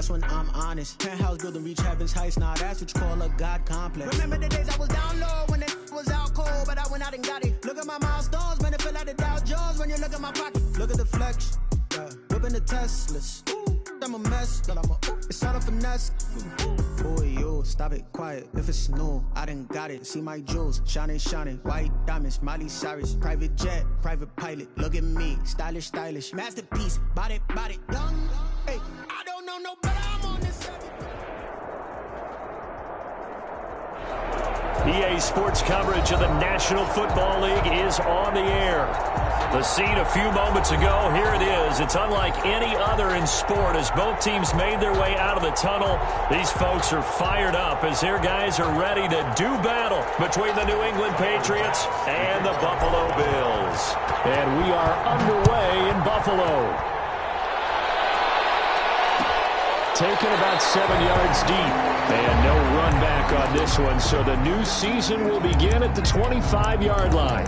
that's when I'm honest. Penthouse building, reach heaven's heights, nah, that's what you call a God complex. Remember the days I was down low when it was out cold, but I went out and got it. Look at my milestones, man, it feel like the Dow Jones when you look at my pocket. Look at the flex, yeah. Whipping the Teslas. I'm a mess, but it's all a finesse. Boy, yo, stop it, quiet. If it's new, I done got it. See my jewels, shining, shining. White diamonds, Miley Cyrus. Private jet, private pilot. Look at me, stylish, stylish. Masterpiece, body, young. Hey, I don't know no better. I'm on this. EA Sports coverage of the National Football League is on the air. The scene a few moments ago, here it is. It's unlike any other in sport as both teams made their way out of the tunnel. These folks are fired up as their guys are ready to do battle between the New England Patriots and the Buffalo Bills. And we are underway in Buffalo. Taken about 7 yards deep. And no run back on this one, so the new season will begin at the 25-yard line.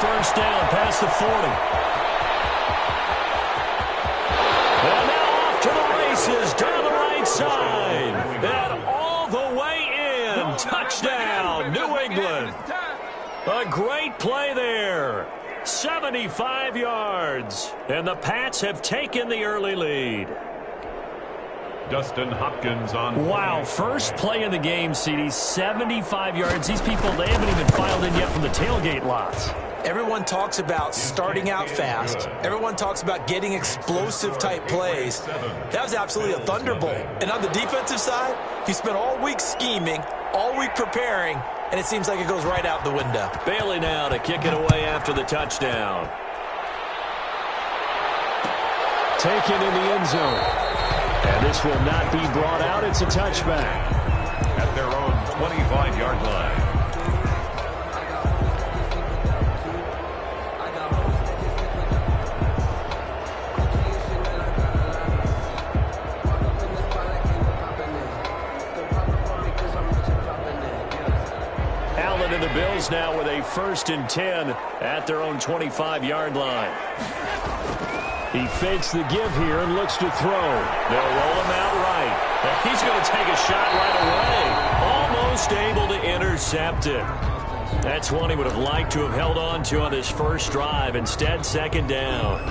First down past the 40. And now off to the races down the right side. And all the way in. Touchdown, New England. A great play there. 75 yards. And the Pats have taken the early lead. Dustin Hopkins on. Wow, first play in the game, CD, 75 yards. These people, they haven't even filed in yet from the tailgate lots. Everyone talks about starting out fast. Everyone talks about getting explosive-type plays. That was absolutely a thunderbolt. And on the defensive side, he spent all week scheming, all week preparing, and it seems like it goes right out the window. Bailey now to kick it away after the touchdown. Taken in the end zone. And this will not be brought out. It's a touchback. At their own 25-yard line. Allen and the Bills now with a 1st and 10 at their own 25-yard line. He fakes the give here and looks to throw. They'll roll him out right. He's going to take a shot right away. Almost able to intercept it. That's one he would have liked to have held on to on this first drive. Instead, 2nd down.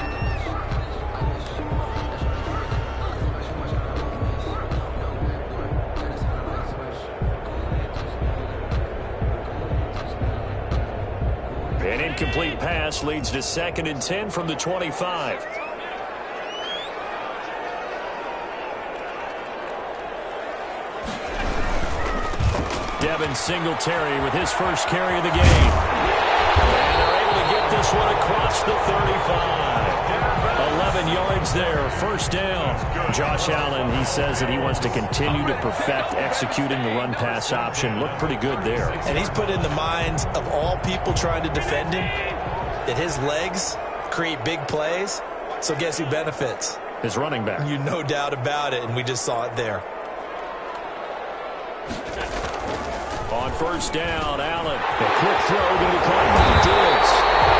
An incomplete pass leads to 2nd and 10 from the 25. Devin Singletary with his first carry of the game. And they're able to get this one across the 35. 11 yards there, 1st down. Josh Allen, he says that he wants to continue to perfect executing the run-pass option. Looked pretty good there. And he's put in the minds of all people trying to defend him that his legs create big plays. So guess who benefits? His running back. You no doubt about it, and we just saw it there. On 1st down, Allen. A quick throw going to be caught by Diggs.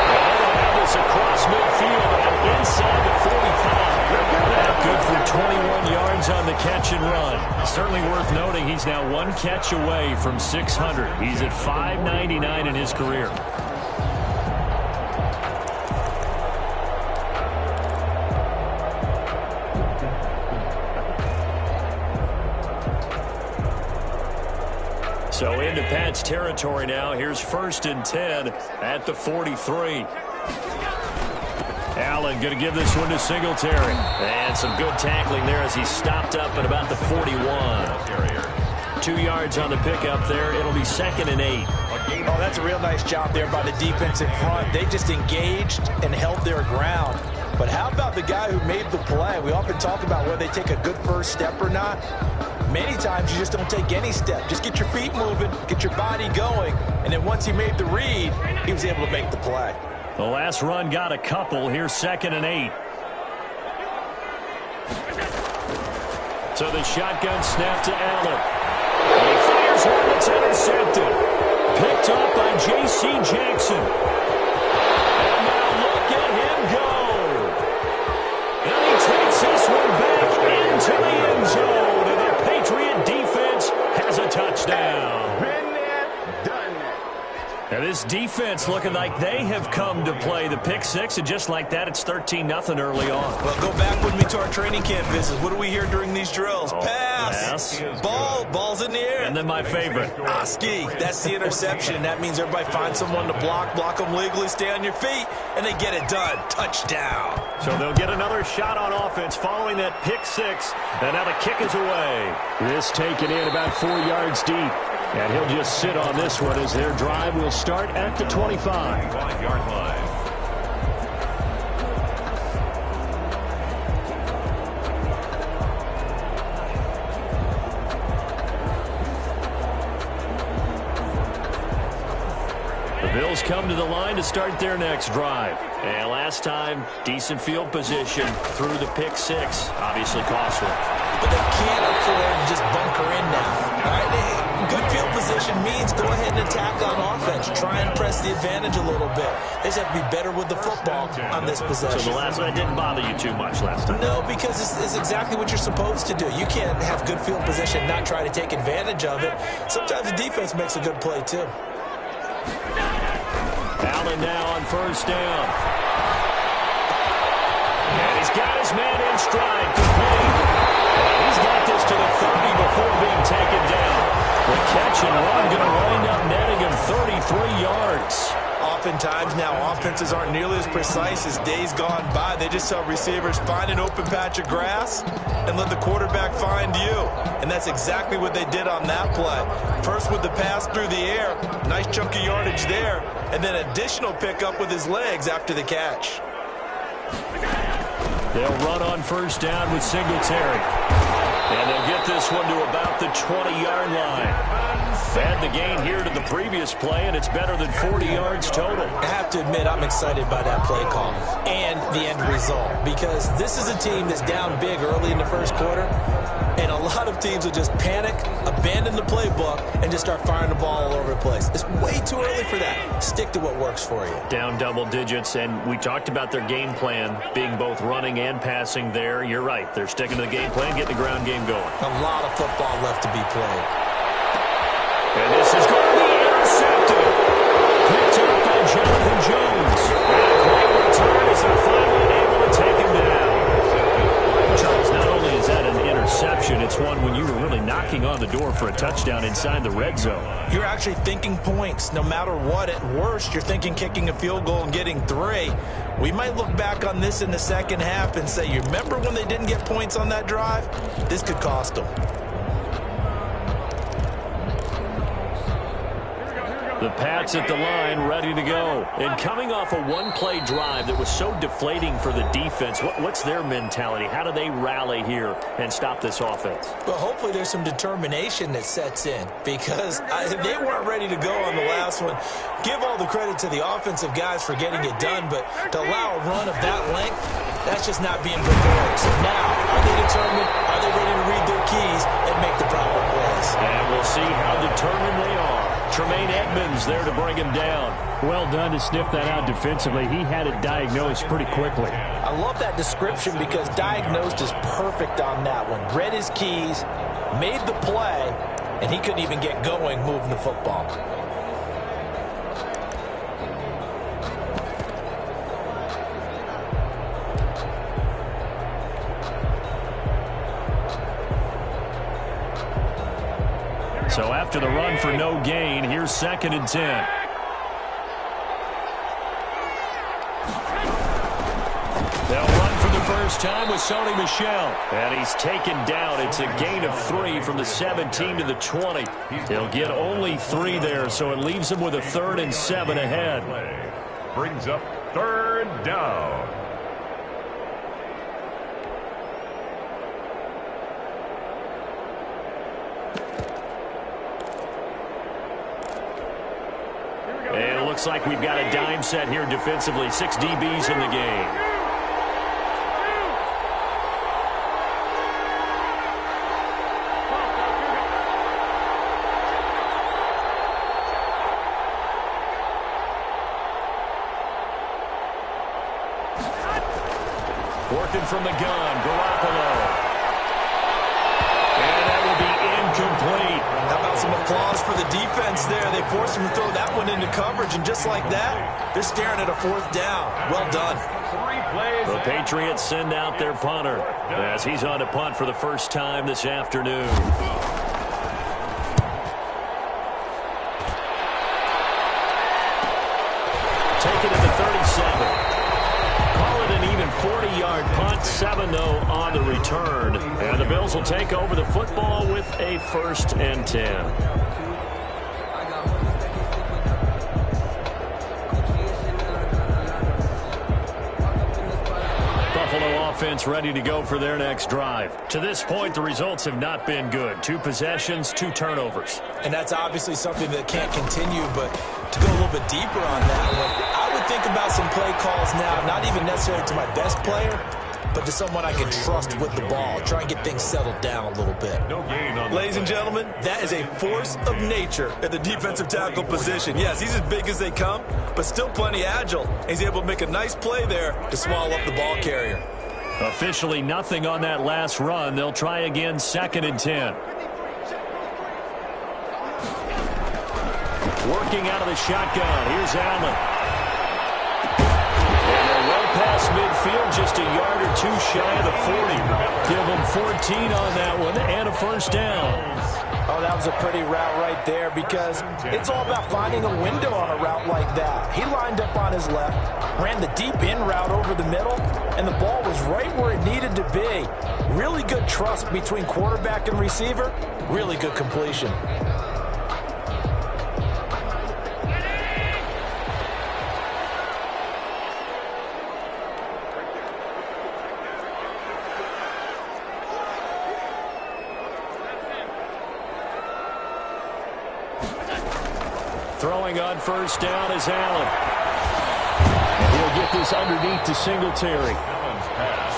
And they'll have this across midfield and inside the 45. That good for 21 yards on the catch and run. Certainly worth noting he's now 1 catch away from 600. He's at 599 in his career. So into Pats territory now. Here's 1st and 10 at the 43. Allen going to give this one to Singletary. And some good tackling there as he stopped up at about the 41. 2 yards on the pickup there. It'll be 2nd and 8. Oh, that's a real nice job there by the defense in front. They just engaged and held their ground. But how about the guy who made the play? We often talk about whether they take a good first step or not. Many times you just don't take any step. Just get your feet moving, get your body going, and then once he made the read, he was able to make the play. The last run got a couple. Here's 2nd and 8. So the shotgun snap to Allen. And he fires one that's intercepted. Picked up by J.C. Jackson. And now look at him go. And he takes this one back into the end zone. And the Patriot defense has a touchdown. Been there, done that. Now this defense looking like they have come to play the pick six, and just like that, it's 13-0 early on. Well, go back with me to our training camp visits. What do we hear during these drills? Pass. Ball's in the air. And then my favorite. Ski. That's the interception. That means everybody finds someone to block them legally, stay on your feet, and they get it done. Touchdown. So they'll get another shot on offense following that pick six, and now the kick is away. This taken in about 4 yards deep. And he'll just sit on this one as their drive will start at the 25. 25-yard line. The Bills come to the line to start their next drive. And last time, decent field position through the pick six. Obviously costly. But they can't afford to just bunker in now. All right, good field position means go ahead and attack on offense. Try and press the advantage a little bit. They just have to be better with the football on this possession. So the last one didn't bother you too much last time? No, because it's exactly what you're supposed to do. You can't have good field position and not try to take advantage of it. Sometimes the defense makes a good play, too. Allen now on first down. And he's got his man in stride. Complete. He's got this to the 30 before being taken down. The catch and run going to wind up netting him 33 yards. Oftentimes now offenses aren't nearly as precise as days gone by. They just tell receivers, find an open patch of grass and let the quarterback find you. And that's exactly what they did on that play. First with the pass through the air, nice chunk of yardage there, and then additional pickup with his legs after the catch. They'll run on first down with Singletary. And they'll get this one to about the 20-yard line. Add the gain here to the previous play, and it's better than 40 yards total. I have to admit, I'm excited by that play call and the end result, because this is a team that's down big early in the first quarter, and a lot of teams will just panic, abandon the playbook, and just start firing the ball all over the place. It's way too early for that. Stick to what works for you. Down double digits, and we talked about their game plan being both running and passing there. You're right. They're sticking to the game plan, getting the ground game going. A lot of football left to be played. And this is going to be intercepted. Picked up by Jonathan Jones. And a great return as they're finally able to take him down. Charles, not only is that an interception, it's one when you were really knocking on the door for a touchdown inside the red zone. You're actually thinking points no matter what. At worst, you're thinking kicking a field goal and getting 3. We might look back on this in the second half and say, you remember when they didn't get points on that drive? This could cost them. The Pats at the line, ready to go. And coming off a one-play drive that was so deflating for the defense, what's their mentality? How do they rally here and stop this offense? Well, hopefully there's some determination that sets in, because they weren't ready to go on the last one. Give all the credit to the offensive guys for getting it done, but to allow a run of that length, that's just not being prepared. So now, are they determined? Are they ready to read their keys and make the proper plays? And we'll see how determined they are. Tremaine Edmonds there to bring him down. Well done to sniff that out defensively. He had it diagnosed pretty quickly. I love that description because diagnosed is perfect on that one. Read his keys, made the play, and he couldn't even get going moving the football. So after the run for no gain, here's 2nd and 10. They'll run for the first time with Sony Michel. And he's taken down. It's a gain of 3 from the 17 to the 20. He'll get only 3 there, so it leaves him with a 3rd and 7 ahead. Brings up 3rd down. looks like we've got a dime set here defensively. 6 DBs in the game. Working from the gun, Garoppolo. And that will be incomplete. How about some applause for the defense there? They forced him to throw that one into coverage, and just like that, they're staring at a 4th down. Well done. The Patriots send out their punter as he's on to punt for the first time this afternoon. Take it at the 37. Call it an even 40-yard punt, 7-0 on the return. And the Bills will take over the football with a 1st and 10. Buffalo offense ready to go for their next drive. To this point, the results have not been good. 2 possessions, 2 turnovers. And that's obviously something that can't continue, but to go a little bit deeper on that one, I would think about some play calls now, not even necessarily to my best player, but to someone I can trust with the ball. Try and get things settled down a little bit. Ladies and gentlemen, that is a force of nature at the defensive tackle position. Yes, he's as big as they come, but still plenty agile. He's able to make a nice play there to swallow up the ball carrier. Officially nothing on that last run. They'll try again, 2nd and 10. Working out of the shotgun. Here's Allen. Past midfield, just a yard or 2 shy of the 40. Give him 14 on that one and a 1st down. Oh, that was a pretty route right there because it's all about finding a window on a route like that. He lined up on his left, ran the deep in route over the middle, and the ball was right where it needed to be. Really good trust between quarterback and receiver. Really good completion. Throwing on 1st down is Allen. And he'll get this underneath to Singletary.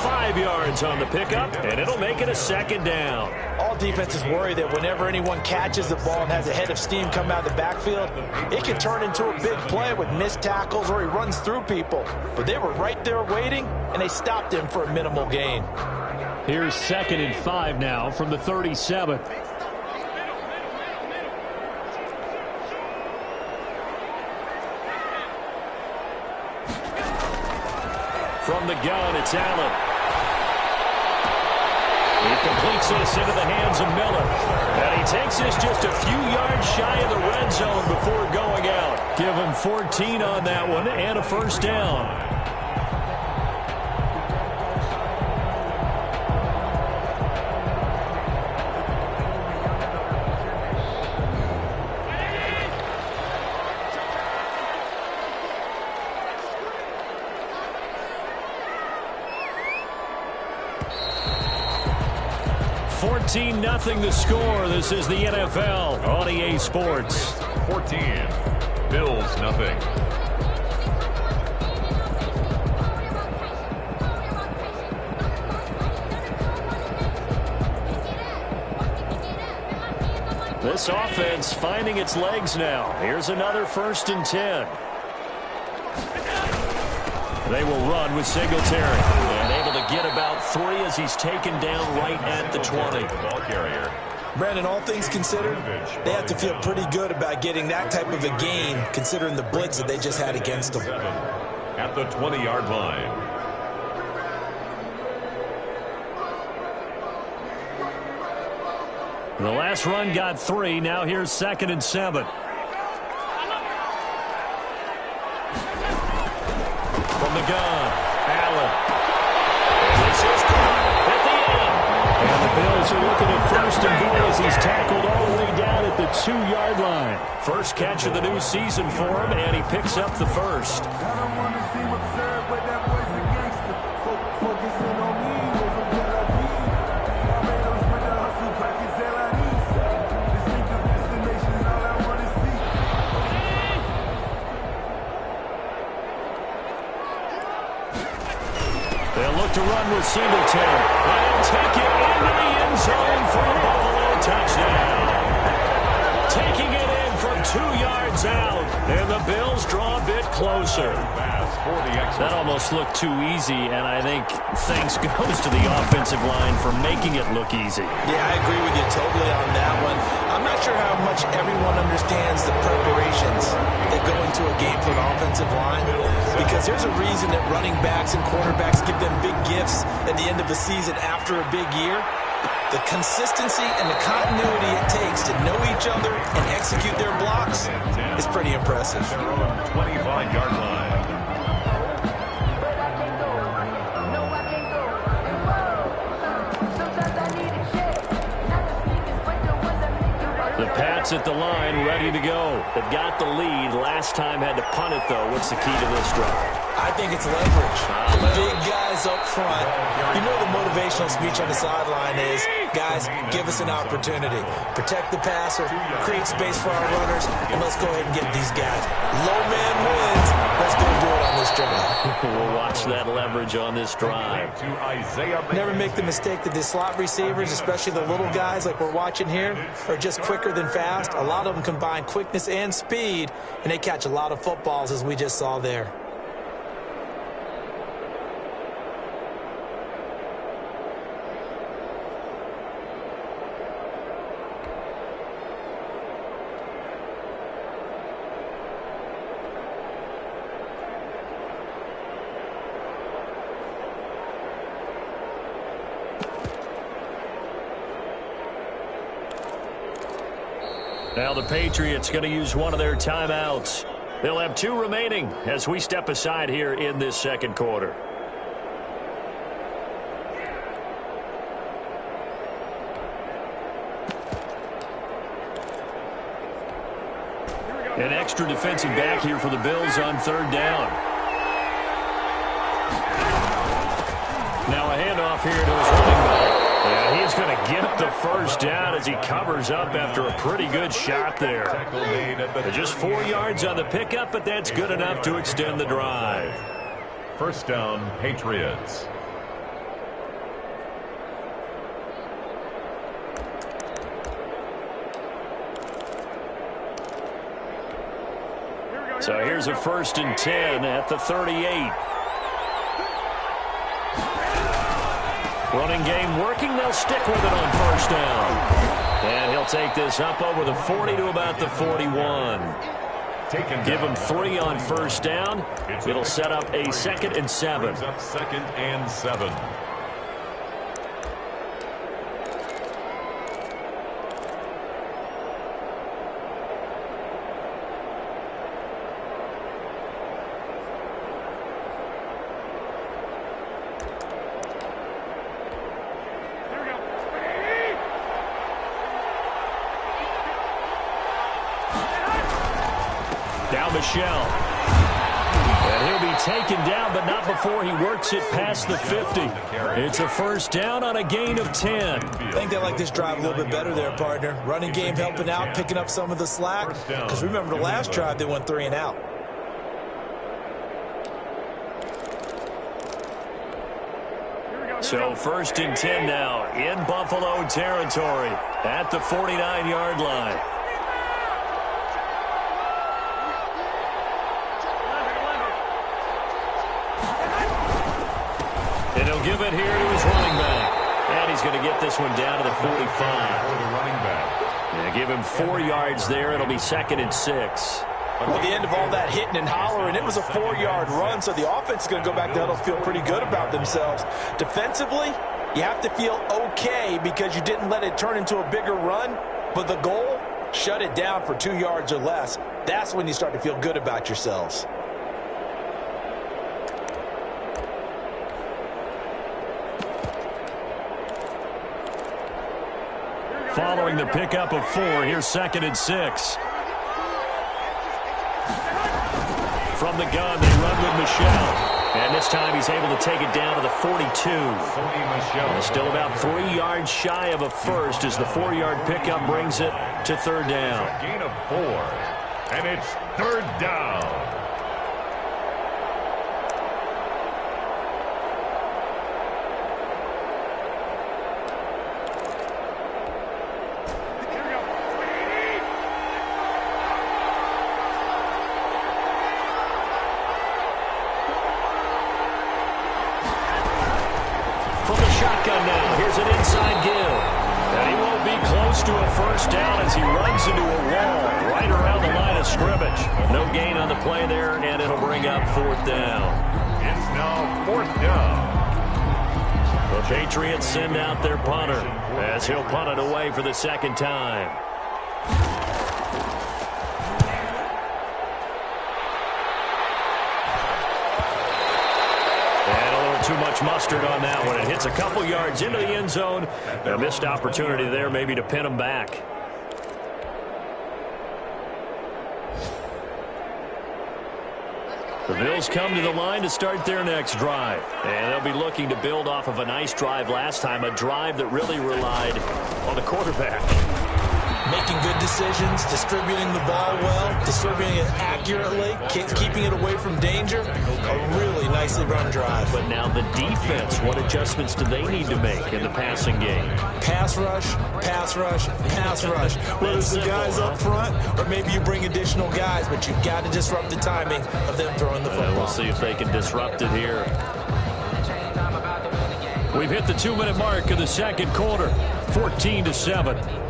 5 yards on the pickup, and it'll make it a 2nd down. All defenses worry that whenever anyone catches the ball and has a head of steam come out of the backfield, it can turn into a big play with missed tackles or he runs through people. But they were right there waiting, and they stopped him for a minimal gain. Here's 2nd and 5 now from the 37. From the gun, it's Allen. He completes this into the hands of Miller. And he takes this just a few yards shy of the red zone before going out. Give him 14 on that one and a 1st down. Nothing the score. This is the NFL on EA Sports. 14. Bills nothing. This offense finding its legs now. Here's another 1st and 10. They will run with Singletary. And able to get about 3 as he's taken down right at the 20. Brandon, all things considered, they have to feel pretty good about getting that type of a gain, considering the blitz that they just had against them. At the 20-yard line. The last run got 3. Now here's 2nd and 7. From the gun, Allen. This is caught at the end. And the Bills are looking at 1st and goal as he's tackled all the way down at the 2-yard line. First catch of the new season for him, and he picks up the 1st. run with Singleton. And he'll take it into the end zone for a Buffalo touchdown. Taking it in from 2 yards out. And the Bills draw a bit closer. That almost looked too easy, and I think thanks goes to the offensive line for making it look easy. Yeah, I agree with you totally on that one. I'm not sure how much everyone understands the preparations that go into a game for an offensive line, because there's a reason that running backs and quarterbacks give them big gifts at the end of the season after a big year. The consistency and the continuity it takes to know each other and execute their blocks is pretty impressive. Their own 25-yard line. The Pats at the line, ready to go. They've got the lead. Last time had to punt it, though. What's the key to this drive? I think it's leverage. Big guys up front. You know the motivational speech on the sideline is, guys, give us an opportunity. Protect the passer, create space for our runners, and let's go ahead and get these guys. Low man wins. Let's go do it on this drive. We'll watch that leverage on this drive. Never make the mistake that the slot receivers, especially the little guys like we're watching here, are just quicker than fast. A lot of them combine quickness and speed, and they catch a lot of footballs, as we just saw there. Now the Patriots going to use one of their timeouts. They'll have 2 remaining as we step aside here in this second quarter. An extra defensive back here for the Bills on 3rd down. Now a handoff here to his running back. Yeah, he's going to get the first down as he covers up after a pretty good shot there. Just 4 yards on the pickup, but that's good enough to extend the drive. First down, Patriots. So here's a 1st and 10 at the 38. Running game working. They'll stick with it on 1st down. And he'll take this up over the 40 to about the 41. Give him 3 on 1st down. It'll set up a 2nd and 7. Up 2nd and 7. Michelle. And he'll be taken down, but not before he works it past the 50. It's a 1st down on a gain of 10. I think they like this drive a little bit better there, partner. Running game helping out, picking up some of the slack. Because remember the last drive, they went 3 and out. So 1st and 10 now in Buffalo territory at the 49-yard line. And he'll give it here to his running back. And he's going to get this one down to the 45. Yeah, give him 4 yards there. It'll be 2nd and 6. Well, at the end of all that hitting and hollering, it was a 4-yard run, so the offense is going to go back there and feel pretty good about themselves. Defensively, you have to feel okay because you didn't let it turn into a bigger run, but the goal, shut it down for 2 yards or less. That's when you start to feel good about yourselves. Following the pickup of 4, here's 2nd and 6. From the gun, they run with Michelle. And this time he's able to take it down to the 42. And still about 3 yards shy of a 1st as the 4-yard pickup brings it to 3rd down. A gain of 4. And it's 3rd down. onside give. And he won't be close to a first down as he runs into a wall right around the line of scrimmage. No gain on the play there, and it'll bring up 4th down. It's now 4th down. The Patriots send out their punter as he'll punt it away for the 2nd time. Too much mustard on that one. It hits a couple yards into the end zone. A missed opportunity there maybe to pin them back. The Bills come to the line to start their next drive. And they'll be looking to build off of a nice drive last time, a drive that really relied on the quarterback. Making good decisions, distributing the ball well, distributing it accurately, keeping it away from danger. A really nicely run drive. But now the defense, what adjustments do they need to make in the passing game? Pass rush, pass rush, pass rush. Whether it's the guys up front or maybe you bring additional guys, but you've got to disrupt the timing of them throwing the football. We'll see if they can disrupt it here. We've hit the 2-minute mark of the 2nd quarter, 14-7.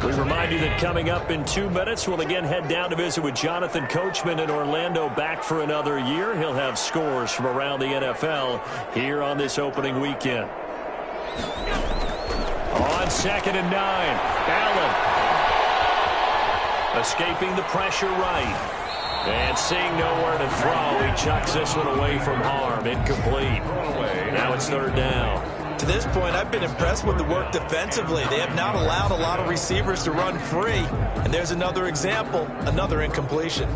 We remind you that coming up in 2 minutes, we'll again head down to visit with Jonathan Coachman in Orlando, back for another year. He'll have scores from around the NFL here on this opening weekend. On 2nd and 9, Allen escaping the pressure right. And seeing nowhere to throw, he chucks this one away from harm. Incomplete. Now it's 3rd down. To this point, I've been impressed with the work defensively. They have not allowed a lot of receivers to run free. And there's another example, another incompletion.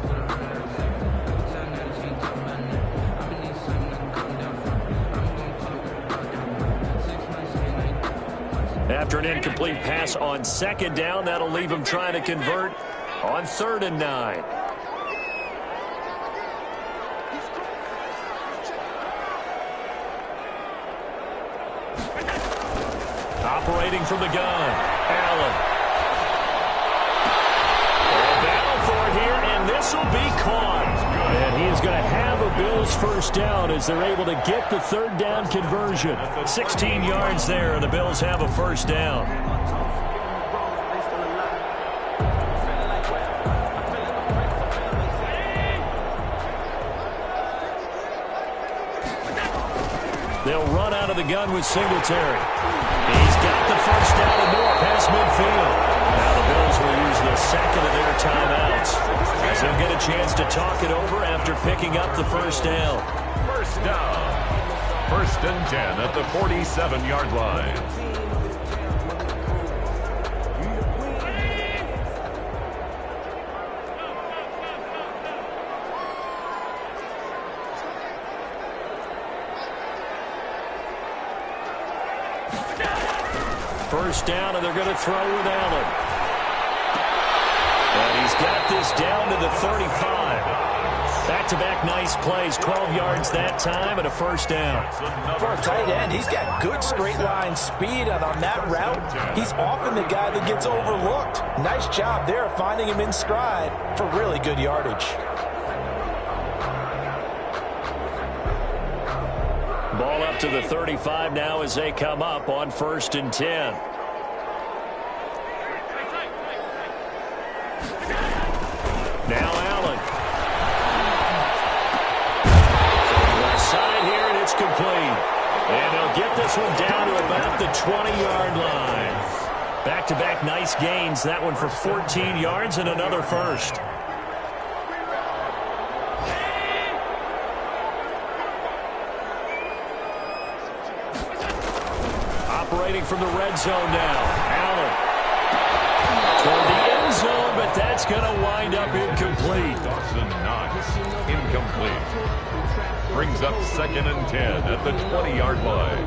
After an incomplete pass on 2nd down, that'll leave him trying to convert on 3rd and 9. Operating from the gun, Allen. Battle for it here, and this will be caught. And he is going to have a Bills first down as they're able to get the 3rd down conversion. 16 yards there, and the Bills have a first down. They'll run out of the gun with Singletary. He's got the first down and more past midfield. Now the Bills will use the 2nd of their timeouts as they'll get a chance to talk it over after picking up the first down. First down. 1st and 10 at the 47-yard line. First down, and they're going to throw with Allen. And he's got this down to the 35. Back-to-back nice plays, 12 yards that time, and a first down. For a tight end, he's got good straight-line speed, and on that route, he's often the guy that gets overlooked. Nice job there finding him in stride for really good yardage. Ball up to the 35 now as they come up on 1st and 10. Now Allen. From the left side here, and it's complete. And they'll get this one down to about the 20-yard line. Back-to-back nice gains. That one for 14 yards and another first. Operating from the red zone now. Allen. Toward the end zone, but that's going to wind up incomplete. Dawson Knox, incomplete. Brings up 2nd and 10 at the 20-yard line.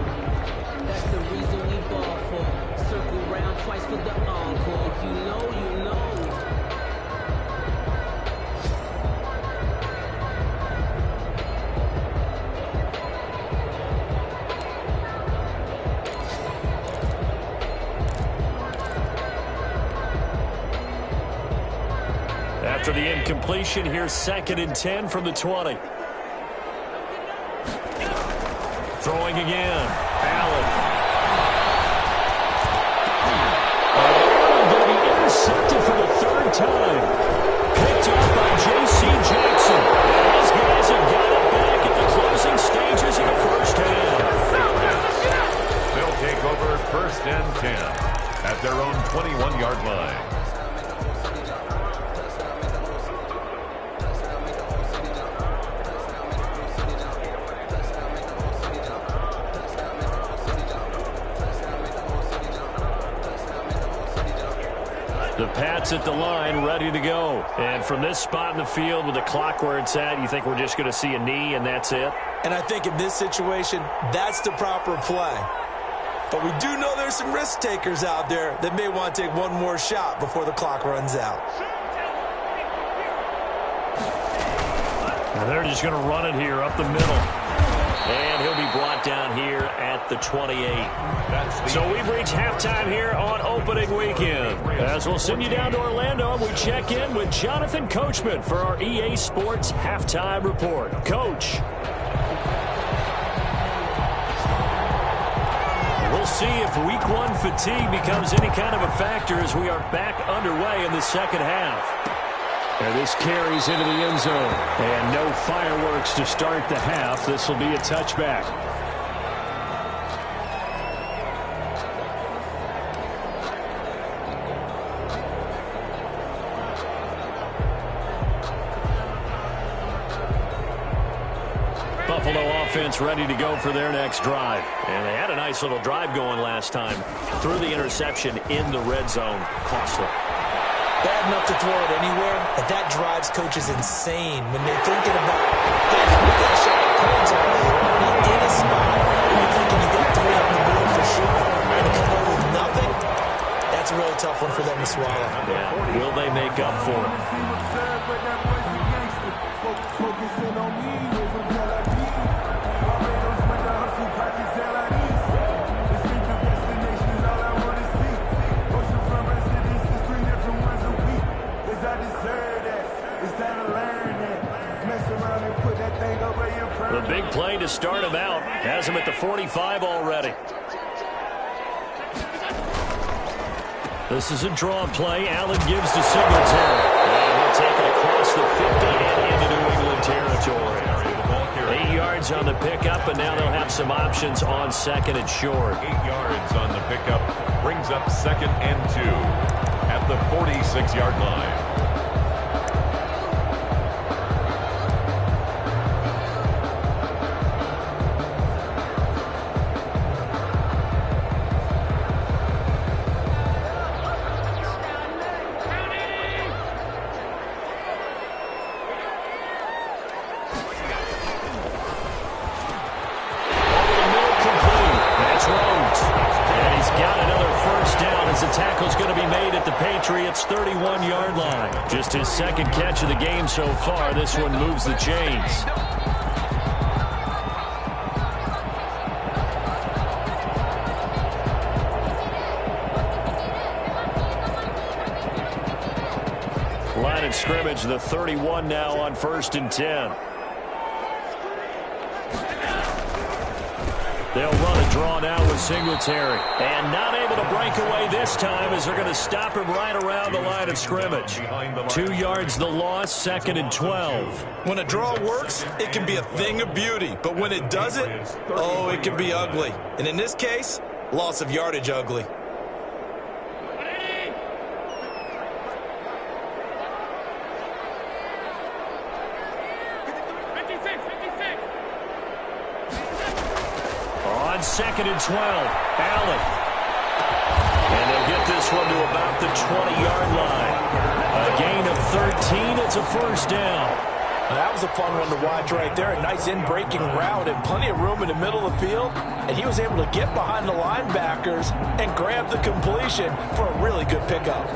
That's the reason we ball for. Circle round twice for the encore. If you know, you know. After the incompletion, here's 2nd and 10 from the 20. Throwing again. at their own 21-yard line. The Pats at the line, ready to go. And from this spot in the field with the clock where it's at, you think we're just going to see a knee and that's it? And I think in this situation, that's the proper play. But we do know there's some risk takers out there that may want to take one more shot before the clock runs out. And they're just going to run it here up the middle. And he'll be brought down here at the 28. So we've reached halftime here on opening weekend. As we'll send you down to Orlando, and we check in with Jonathan Coachman for our EA Sports Halftime Report. Coach. We'll see if Week 1 fatigue becomes any kind of a factor as we are back underway in the second half. And this carries into the end zone. And no fireworks to start the half. This will be a touchback. Buffalo offense ready to go for their next drive. And they had a nice little drive going last time. Threw the interception in the red zone. Costly. Bad enough to throw it anywhere, but that drives coaches insane when they're thinking about, hey, we got a shot at points on it. You're in a spot where you're thinking you got 3 on the board for sure, and to come out with nothing, that's a really tough one for them to swallow. Yeah. Will they make up for it? The big play to start him out. Has him at the 45 already. This is a draw play. Allen gives to Singletary. And he'll take it across the 50 and into New England territory. 8 yards on the pickup, and now they'll have some options on second and short. 8 yards on the pickup. Brings up second and 2 at the 46-yard line. Patriots 31-yard line. Just his second catch of the game so far. This one moves the chains. Line of scrimmage, the 31 now on 1st and 10. They'll run a draw now with Singletary. And not able to break away this time as they're going to stop him right around the line of scrimmage. 2 yards the loss, 2nd and 12. When a draw works, it can be a thing of beauty. But when it doesn't, oh, it can be ugly. And in this case, loss of yardage ugly. On 2nd and 12, Allen. And they'll get this one to about the 20-yard line. A gain of 13. It's a first down. That was a fun one to watch right there. A nice in-breaking route and plenty of room in the middle of the field. And he was able to get behind the linebackers and grab the completion for a really good pickup.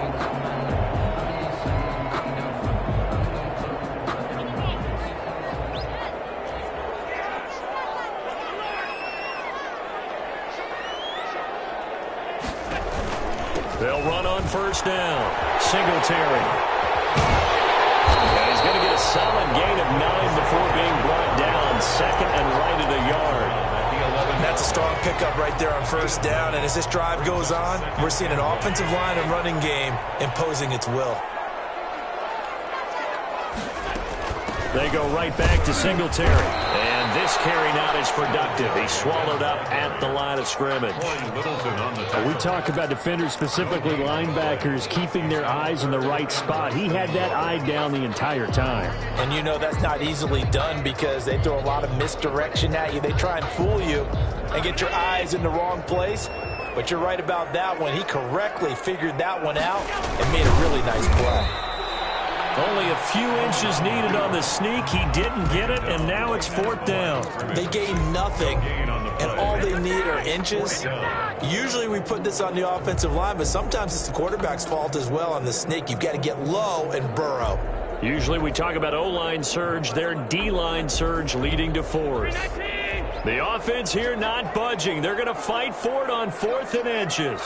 They'll run on first down. Singletary. And he's going to get a solid gain of 9 before being brought down. 2nd and right at a yard. That's a strong pickup right there on first down. And as this drive goes on, we're seeing an offensive line and running game imposing its will. They go right back to Singletary. And this carry not as productive. He swallowed up at the line of scrimmage. We talk about defenders, specifically linebackers, keeping their eyes in the right spot. He had that eye down the entire time. And you know that's not easily done because they throw a lot of misdirection at you. They try and fool you and get your eyes in the wrong place. But you're right about that one. He correctly figured that one out and made a really nice play. Only a few inches needed on the sneak. He didn't get it, and now it's 4th down. They gain nothing, and all they need are inches. Usually we put this on the offensive line, but sometimes it's the quarterback's fault as well on the sneak. You've got to get low and burrow. Usually we talk about O-line surge. Their D-line surge leading to 4th. The offense here not budging. They're going to fight for it on 4th and inches.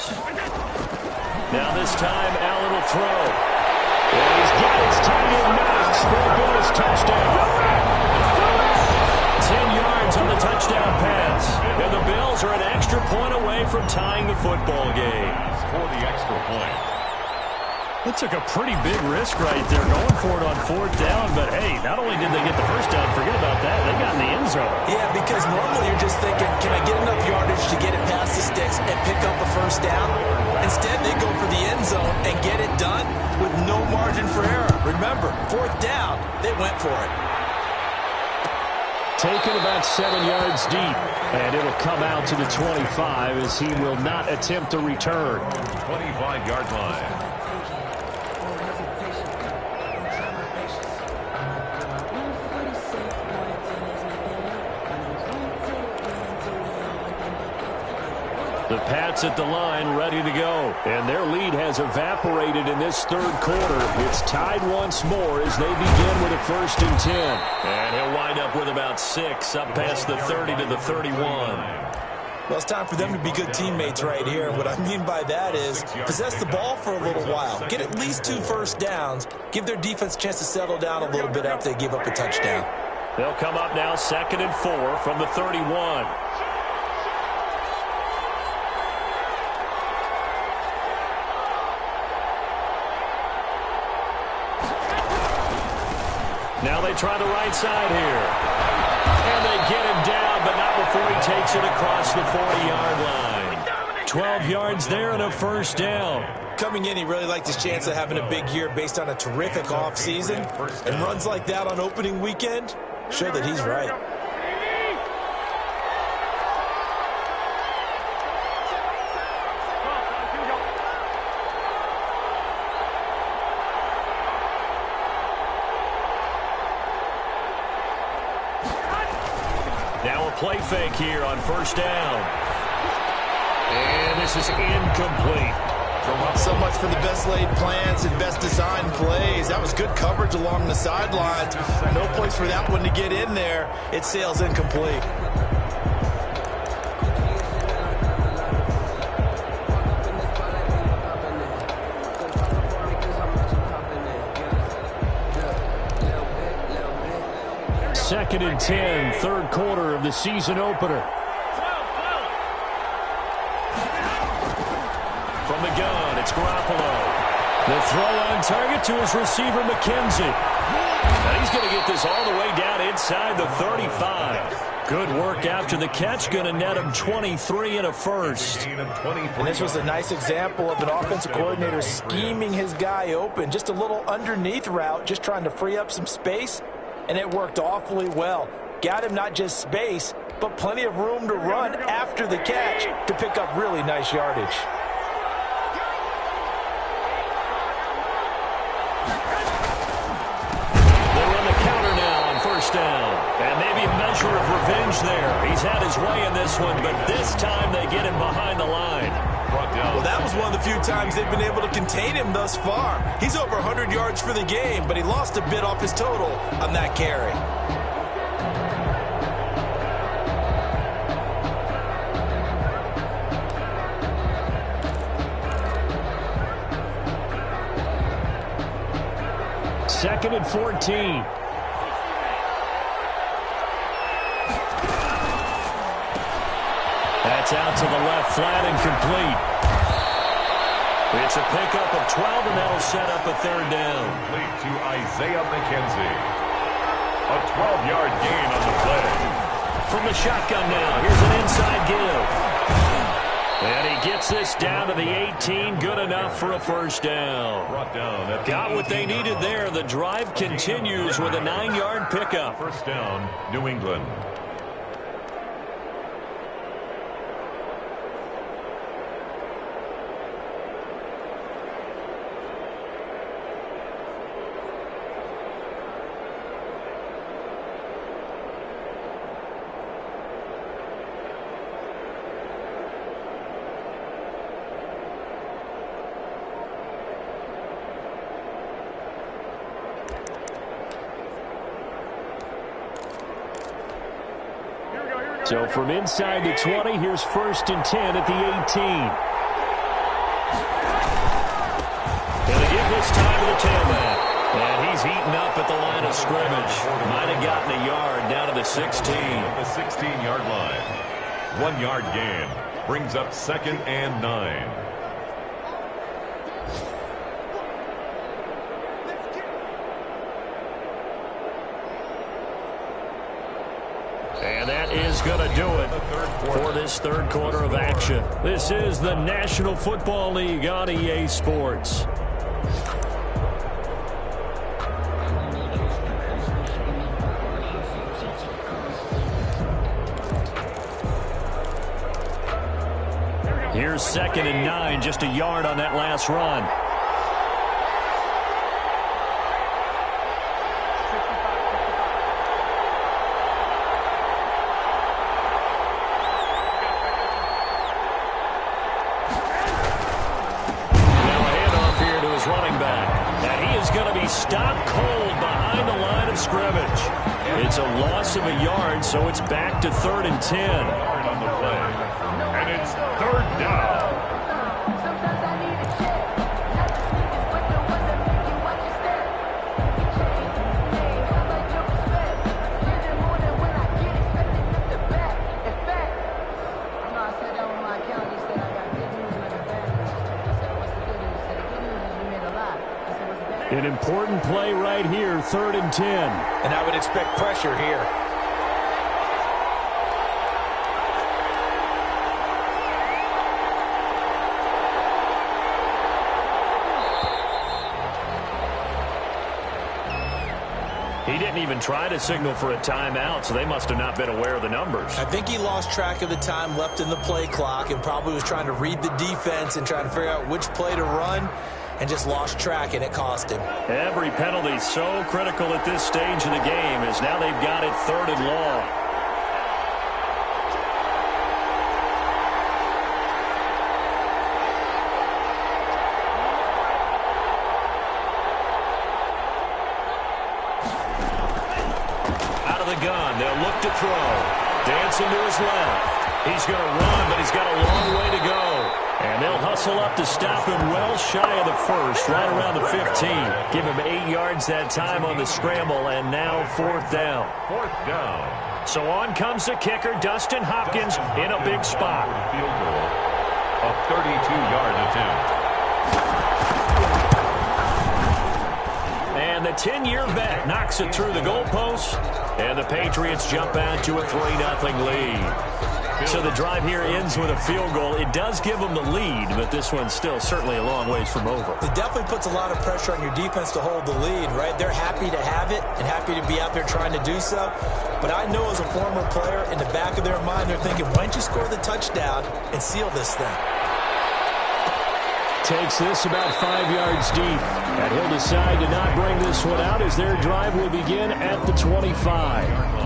Now this time, Allen will throw. And he's got his tight end Knox for a Bills touchdown. 10 yards on the touchdown pass. And the Bills are an extra point away from tying the football game. For the extra point. That took a pretty big risk right there, going for it on 4th down. But, hey, not only did they get the first down, forget about that, they got in the end zone. Yeah, because normally you're just thinking, can I get enough yardage to get it past the sticks and pick up a first down? Instead, they go for the end zone and get it done with no margin for error. Remember, 4th down, they went for it. Taken about 7 yards deep, and it'll come out to the 25 as he will not attempt to return. 25-yard line. The Pats at the line, ready to go. And their lead has evaporated in this 3rd quarter. It's tied once more as they begin with a 1st and 10. And he'll wind up with about 6, up past the 30 to the 31. Well, it's time for them to be good teammates right here. And what I mean by that is possess the ball for a little while. Get at least 2 first downs. Give their defense a chance to settle down a little bit after they give up a touchdown. They'll come up now 2nd and 4 from the 31. Now they try the right side here. And they get him down, but not before he takes it across the 40-yard line. 12 yards there and a 1st down. Coming in, he really liked his chance of having a big year based on a terrific offseason. And runs like that on opening weekend show that he's right. Now a play fake here on 1st down. And this is incomplete. So much for the best laid plans and best designed plays. That was good coverage along the sidelines. No place for that one to get in there. It sails incomplete. Second and 10, 3rd quarter of the season opener. From the gun, it's Garoppolo. The throw on target to his receiver, McKenzie. And he's going to get this all the way down inside the 35. Good work after the catch, going to net him 23 and a 1st. And this was a nice example of an offensive coordinator scheming his guy open. Just a little underneath route, just trying to free up some space. And it worked awfully well. Got him not just space, but plenty of room to run after the catch to pick up really nice yardage. They run the counter now on 1st down. And maybe a measure of revenge there. He's had his way in this one, but this time they get him behind the line. Well, that was one of the few times they've been able to contain him thus far. He's over 100 yards for the game, but he lost a bit off his total on that carry. Second and 14. That's out to the left, flat and complete. It's a pickup of 12, and that'll set up a 3rd down. Complete to Isaiah McKenzie. A 12-yard gain on the play. From the shotgun now, here's an inside give. And he gets this down to the 18, good enough for a first down. Brought down at Got what they needed there. The drive continues with a 9-yard pickup. First down, New England. So from inside the 20, here's 1st and 10 at the 18. Gonna give this time to the tailback. And he's heating up at the line of scrimmage. Might have gotten a yard down to the 16. The 16-yard line. 1-yard gain. Brings up 2nd and 9. And that is going to do it for this third quarter of action. This is the National Football League on EA Sports. Here's 2nd and 9, just a yard on that last run. Stopped cold behind the line of scrimmage. It's a loss of a yard, so it's back to 3rd and 10. On the play. And it's 3rd down. An important play right here, 3rd and 10. And I would expect pressure here. He didn't even try to signal for a timeout, so they must have not been aware of the numbers. I think he lost track of the time left in the play clock and probably was trying to read the defense and trying to figure out which play to run, and just lost track, and it cost him. Every penalty so critical at this stage of the game as now they've got it 3rd and long. Out of the gun, they'll look to throw. Dancing to his left. He's going to run, but he's got a long way to go. And they'll hustle up to stop him well shy of the 1st, right around the 15. Give him 8 yards that time on the scramble, and now 4th down. 4th down. So on comes the kicker, Dustin Hopkins, in a big spot. Field goal. A 32-yard attempt. And the 10-year vet knocks it through the goalpost, and the Patriots jump out to a 3-0 lead. So the drive here ends with a field goal. It does give them the lead, but this one's still certainly a long ways from over. It definitely puts a lot of pressure on your defense to hold the lead, right? They're happy to have it and happy to be out there trying to do so. But I know as a former player, in the back of their mind, they're thinking, why don't you score the touchdown and seal this thing? Takes this about 5 yards deep. And he'll decide to not bring this one out as their drive will begin at the 25.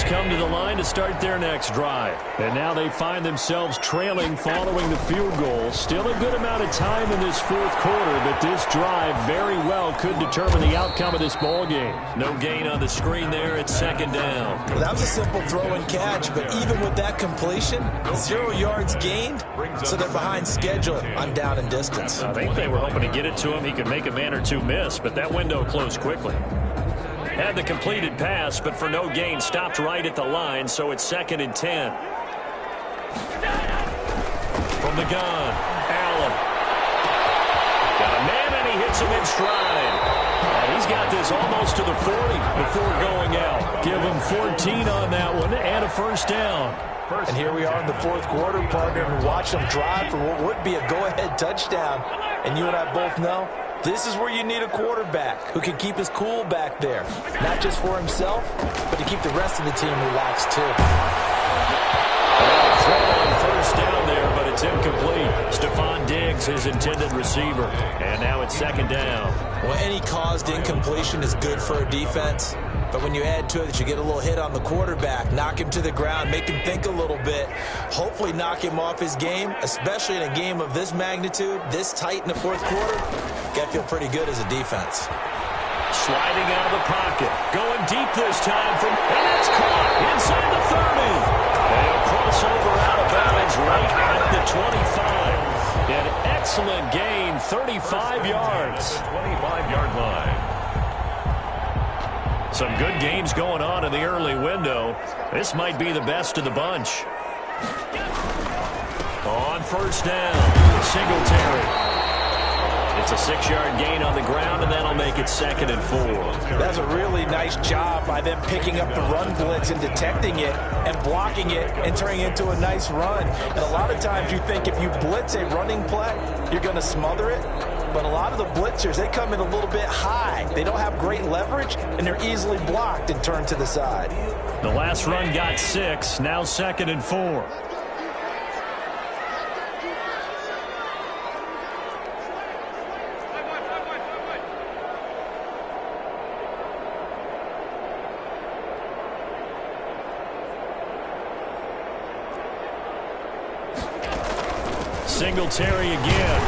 Come to the line to start their next drive. And now they find themselves trailing following the field goal. Still a good amount of time in this 4th quarter, but this drive very well could determine the outcome of this ball game. No gain on the screen there. It's 2nd down. Well, that was a simple throw and catch, but even with that completion, 0 yards gained, so they're behind schedule on down and distance. I think they were hoping to get it to him. He could make a man or two miss, but that window closed quickly. Had the completed pass, but for no gain, stopped right at the line, so it's 2nd and 10. From the gun, Allen. Got a man, and he hits him in stride. And he's got this almost to the 40 before going out. Give him 14 on that one and a first down. And here we are in the 4th quarter, partner, and watch them drive for what would be a go-ahead touchdown. And you and I both know this is where you need a quarterback who can keep his cool back there, not just for himself, but to keep the rest of the team relaxed too. Throw on first down there, but it's incomplete. Stephon Diggs, his intended receiver. And now it's 2nd down. Well, any caused incompletion is good for a defense. But when you add to it that you get a little hit on the quarterback, knock him to the ground, make him think a little bit, hopefully knock him off his game, especially in a game of this magnitude, this tight in the 4th quarter, you got to feel pretty good as a defense. Sliding out of the pocket. Going deep this time. And it's caught inside the 30. And he'll cross over out of bounds right at the 25. An excellent gain, 35 yards. 25-yard line. Some good games going on in the early window. This might be the best of the bunch. On first down, Singletary. It's a 6-yard gain on the ground, and that'll make it 2nd and 4. That's a really nice job by them picking up the run blitz and detecting it and blocking it and turning it into a nice run. And a lot of times you think if you blitz a running play, you're going to smother it. But a lot of the blitzers, they come in a little bit high. They don't have great leverage, and they're easily blocked and turned to the side. The last run got 6, now 2nd and 4. Singletary again.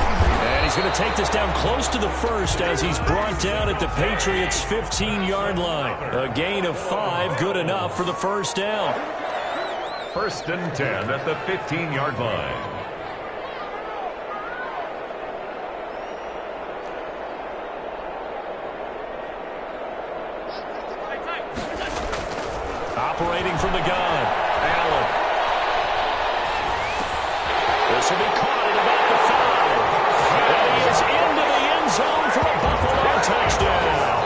And he's going to take this down close to the 1st as he's brought down at the Patriots' 15-yard line. A gain of 5, good enough for the first down. 1st and 10 at the 15-yard line. Operating from the gun, Allen. This will be caught at about the 5. And he is into the end zone for a Buffalo touchdown.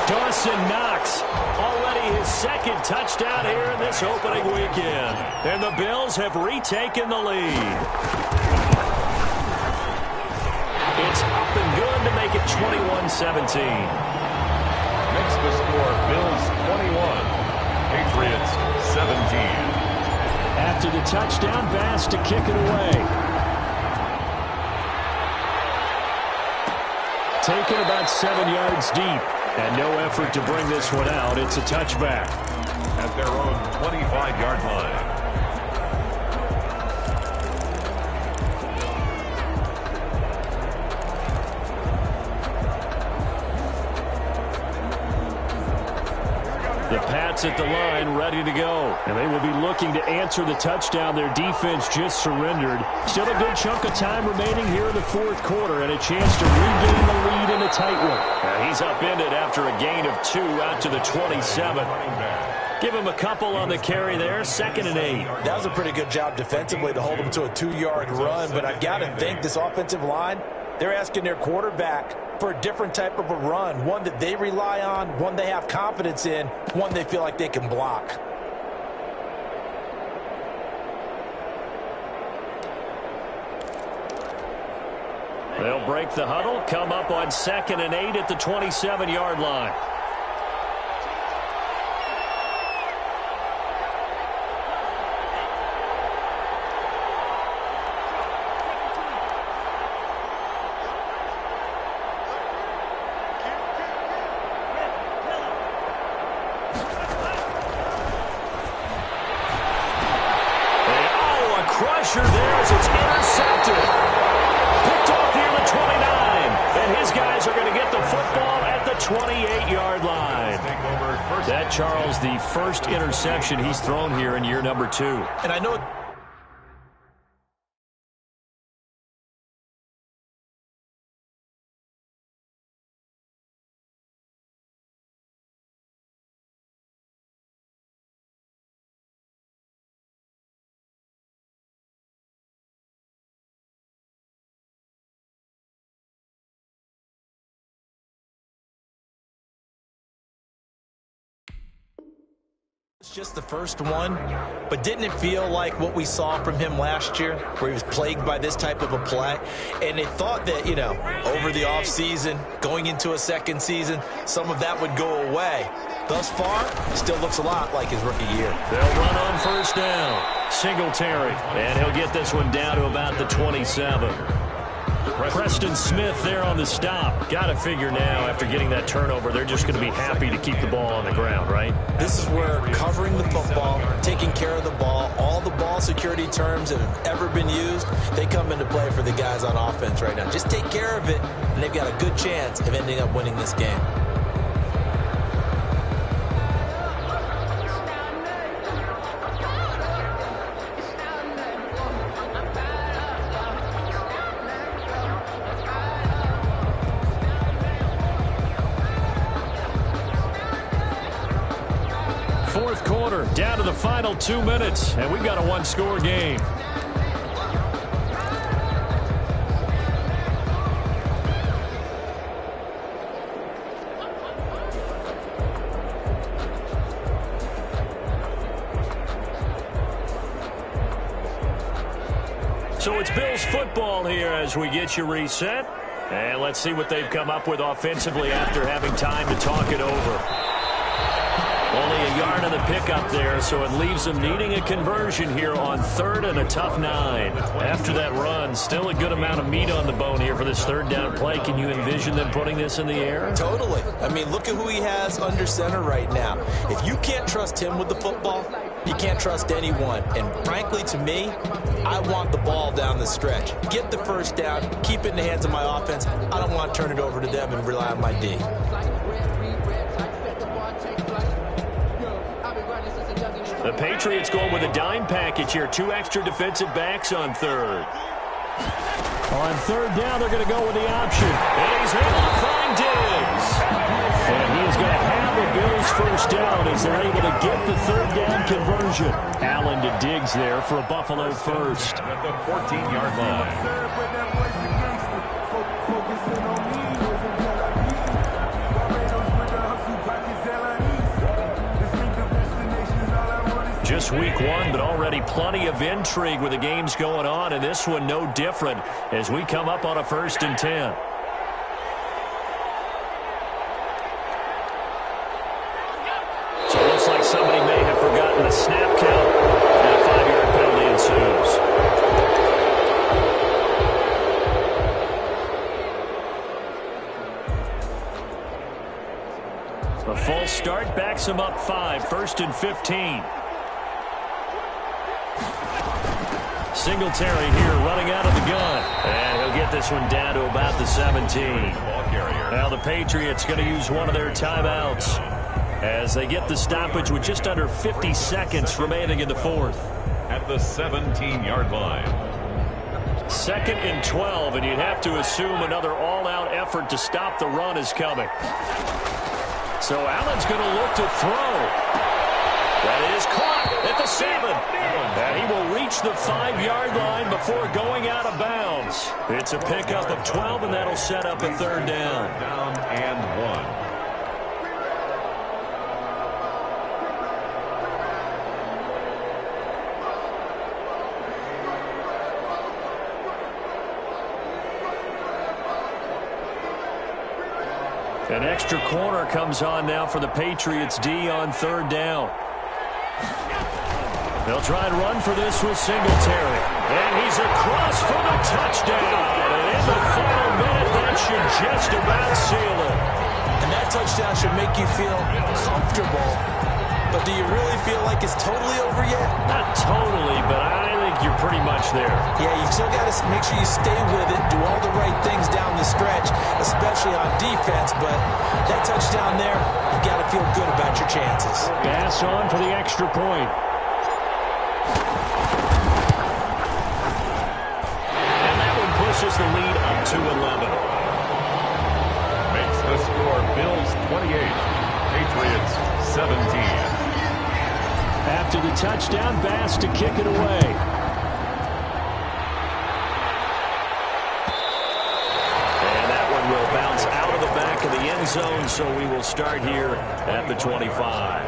Dawson Knox, already his 2nd touchdown here in this opening weekend. And the Bills have retaken the lead. It's up and good to make it 21-17. Makes the score Bills 21, Patriots 17. After the touchdown, Bass to kick it away. Taken about 7 yards deep. And no effort to bring this one out. It's a touchback. At their own 25-yard line. The Pats at the line, ready to go. And they will be looking to answer the touchdown their defense just surrendered. Still a good chunk of time remaining here in the 4th quarter and a chance to regain the lead in a tight one. And he's upended after a gain of 2 out to the 27. Give him a couple on the carry there, 2nd and 8. That was a pretty good job defensively to hold him to a 2-yard run, but I've got to think this offensive line, they're asking their quarterback for a different type of a run, one that they rely on, one they have confidence in, one they feel like they can block. They'll break the huddle, come up on 2nd and 8 at the 27-yard line. Crusher there as it's intercepted. Picked off near the 29. And his guys are going to get the football at the 28-yard line. That, Charles, the first interception he's thrown here in year number 2. And I know It's just the first one, but didn't it feel like what we saw from him last year, where he was plagued by this type of a play? And they thought that, over the offseason, going into a second season, some of that would go away. Thus far, still looks a lot like his rookie year. They'll run on first down. Singletary, and he'll get this one down to about the 27. Preston Smith there on the stop. Got to figure now, after getting that turnover, they're just going to be happy to keep the ball on the ground, right? This is where covering the football, taking care of the ball, all the ball security terms that have ever been used, they come into play for the guys on offense right now. Just take care of it, and they've got a good chance of ending up winning this game. Fourth quarter, down to the final 2 minutes, and we've got a one-score game. So it's Bills football here as we get you reset. And let's see what they've come up with offensively after having time to talk it over. Only a yard on the pickup there, so it leaves them needing a conversion here on third and a tough 9. After that run, still a good amount of meat on the bone here for this third down play. Can you envision them putting this in the air? Totally. I mean, look at who he has under center right now. If you can't trust him with the football, you can't trust anyone. And frankly, to me, I want the ball down the stretch. Get the first down, keep it in the hands of my offense. I don't want to turn it over to them and rely on my D. The Patriots going with a dime package here. 2 extra defensive backs on third. On third down, they're going to go with the option. And he's able to find Diggs. And he is going to have the Bills first down as they're able to get the third down conversion. Allen to Diggs there for a Buffalo first. At the 14-yard line. Just week 1, but already plenty of intrigue with the games going on, and this one no different as we come up on a 1st and 10. So it looks like somebody may have forgotten the snap count, and a 5-yard penalty ensues. A false start backs him up 5, 1st and 15. Singletary here running out of the gun. And he'll get this one down to about the 17. Now the Patriots going to use one of their timeouts as they get the stoppage with just under 50 seconds remaining in the fourth. At the 17-yard line. 2nd and 12, and you'd have to assume another all-out effort to stop the run is coming. So Allen's going to look to throw. That is caught at the 7. And he will reach the 5-yard line before going out of bounds. It's a pickup of 12, and that'll set up a third down. Down and 1. An extra corner comes on now for the Patriots D on third down. They'll try and run for this with Singletary. And he's across for the touchdown. And in the final minute, that should just about seal it. And that touchdown should make you feel comfortable. But do you really feel like it's totally over yet? Not totally, but I think you're pretty much there. Yeah, you still got to make sure you stay with it, do all the right things down the stretch, especially on defense. But that touchdown there, you've got to feel good about your chances. Pass on for the extra point. And that one pushes the lead up to 11. Makes the score Bills 28, Patriots 17. After the touchdown, Bass to kick it away. And that one will bounce out of the back of the end zone, so we will start here at the 25.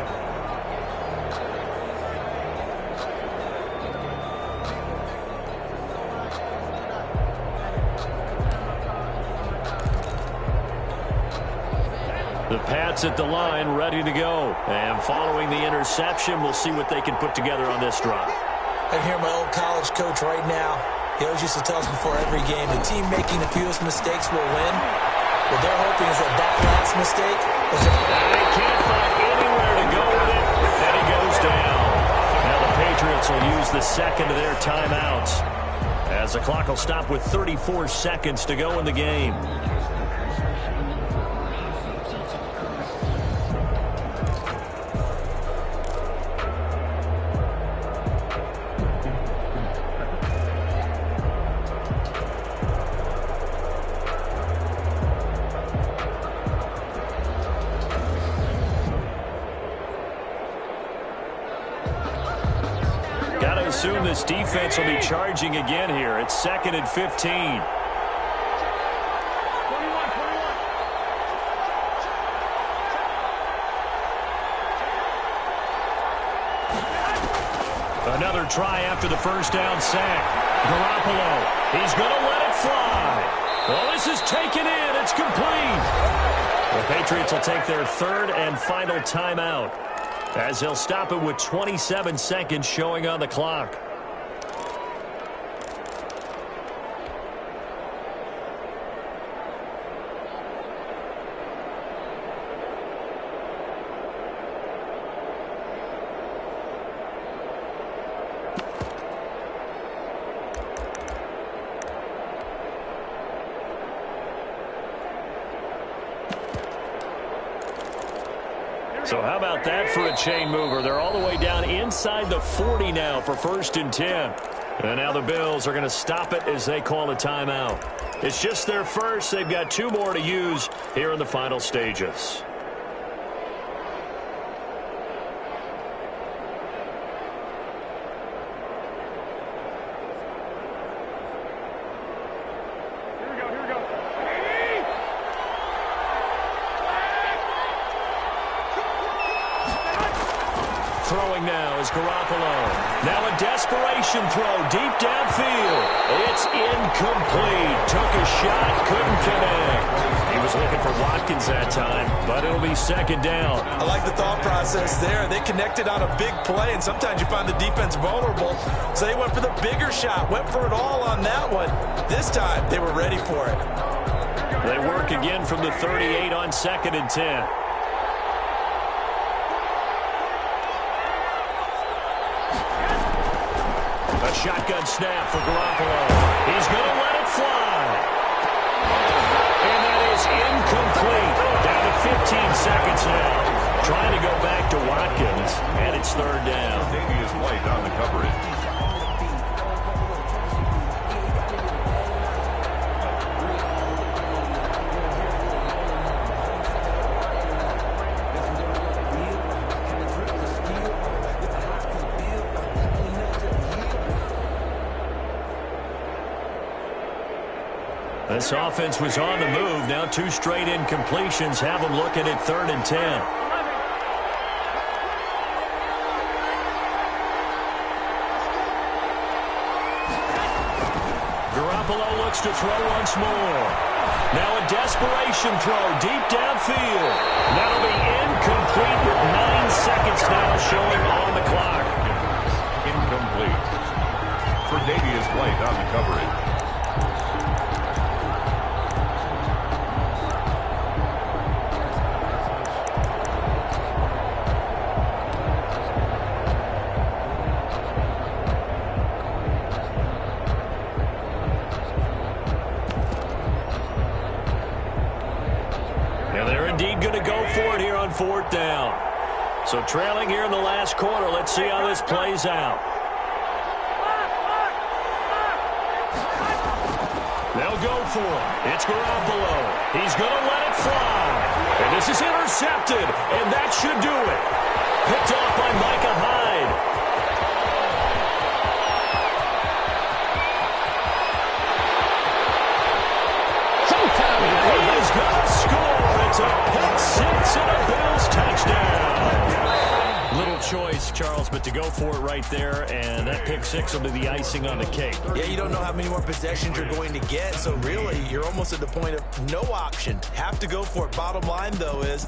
The Pats at the line, ready to go. And following the interception, we'll see what they can put together on this drive. I hear my old college coach right now. He always used to tell us before every game, the team making the fewest mistakes will win. What they're hoping is that last mistake is that they can't find anywhere to go with it, and he goes down. Now the Patriots will use the second of their timeouts as the clock will stop with 34 seconds to go in the game. Assume this defense will be charging again here. It's 2nd and 15. Another try after the first down sack. Garoppolo, he's going to let it fly. Well, this is taken in. It's complete. The Patriots will take their 3rd and final timeout, as they'll stop it with 27 seconds showing on the clock. So how about that for a chain mover? They're all the way down inside the 40 now for 1st and 10. And now the Bills are going to stop it as they call a timeout. It's just their first. They've got 2 more to use here in the final stages. Throwing now is Garoppolo. Now a desperation throw deep downfield. It's incomplete. Took a shot, couldn't connect. He was looking for Watkins that time, but it'll be 2nd down. I like the thought process there. They connected on a big play, and sometimes you find the defense vulnerable. So they went for the bigger shot, went for it all on that one. This time, they were ready for it. They work again from the 38 on 2nd and 10. A shotgun snap for Garoppolo. He's going to let it fly. And that is incomplete. Down to 15 seconds now. Trying to go back to Watkins, and it's 3rd down. Davius White on the coverage. This offense was on the move. Now 2 straight incompletions have them looking at 3rd and 10. Garoppolo looks to throw once more. Now a desperation throw deep downfield. That'll be incomplete with 9 seconds now showing on the clock. Incomplete. For Davius White on the coverage. Going to go for it here on 4th down. So trailing here in the last quarter. Let's see how this plays out. They'll go for it. It's Garoppolo. He's going to let it fly. And this is intercepted. And that should do it. Picked off by Micah Hyde. He is going to score. It's a pick six and a Bills touchdown. Little choice, Charles. Bills, but to go for it right there, and that pick six will be the icing on the cake. Yeah, you don't know how many more possessions you're going to get, so really you're almost at the point of no option. Have to go for it. Bottom line, though, is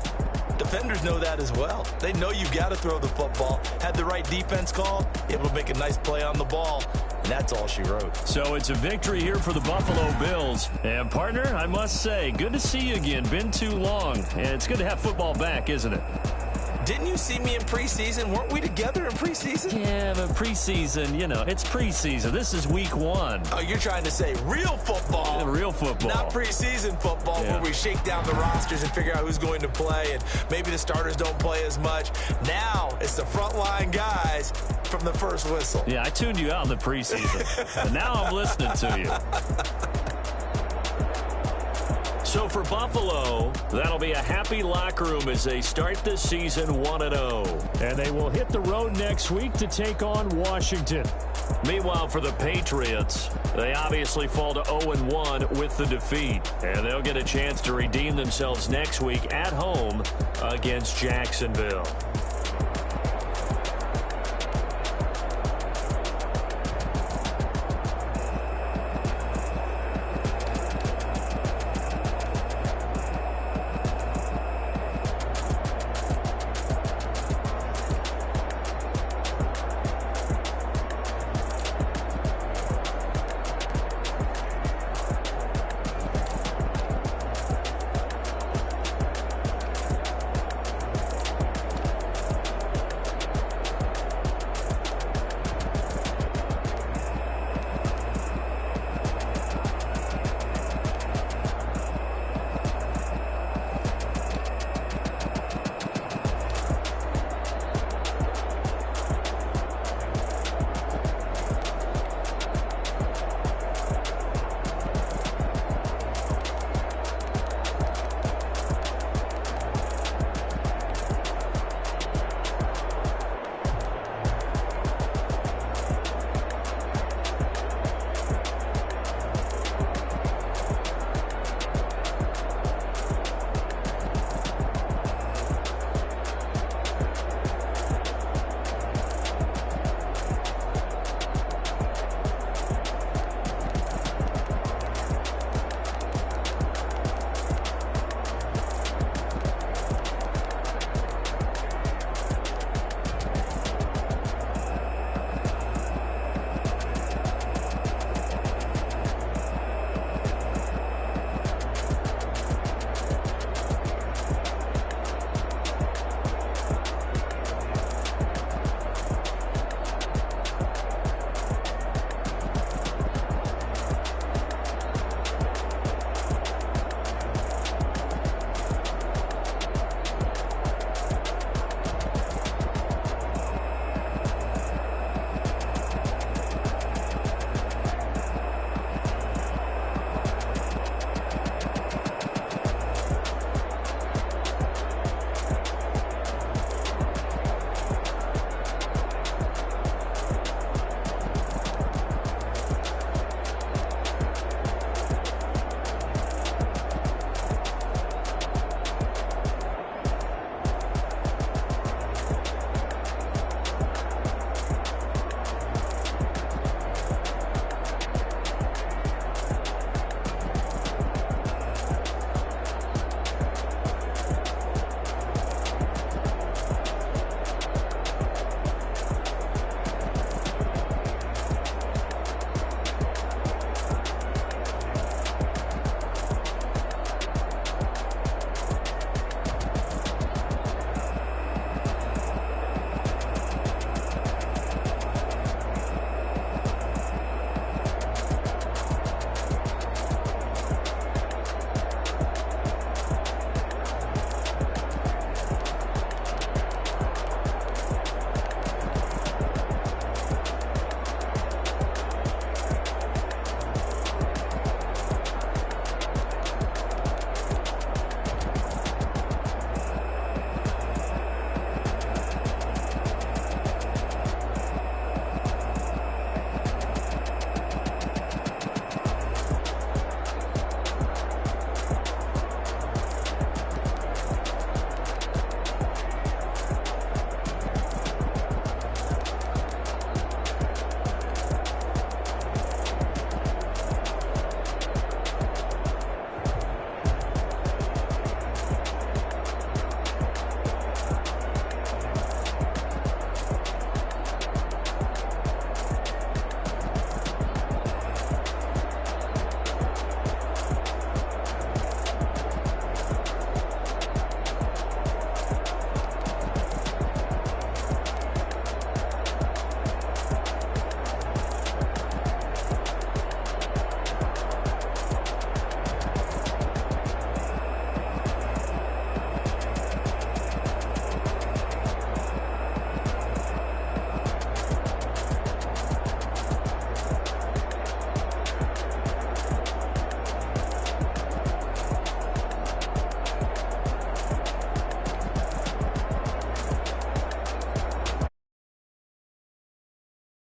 defenders know that as well. They know you've got to throw the football. Had the right defense call, able to make a nice play on the ball. And that's all she wrote. So it's a victory here for the Buffalo Bills. And, partner, I must say, good to see you again. Been too long. And it's good to have football back, isn't it? Didn't you see me in preseason? Weren't we together in preseason? Yeah, but preseason, you know, it's preseason. This is week 1. Oh, you're trying to say real football. Yeah, real football. Not preseason football where we shake down the rosters and figure out who's going to play, and maybe the starters don't play as much. Now it's the frontline guys from the first whistle. Yeah, I tuned you out in the preseason. And now I'm listening to you. So for Buffalo, that'll be a happy locker room as they start this season 1-0. And they will hit the road next week to take on Washington. Meanwhile, for the Patriots, they obviously fall to 0-1 with the defeat. And they'll get a chance to redeem themselves next week at home against Jacksonville.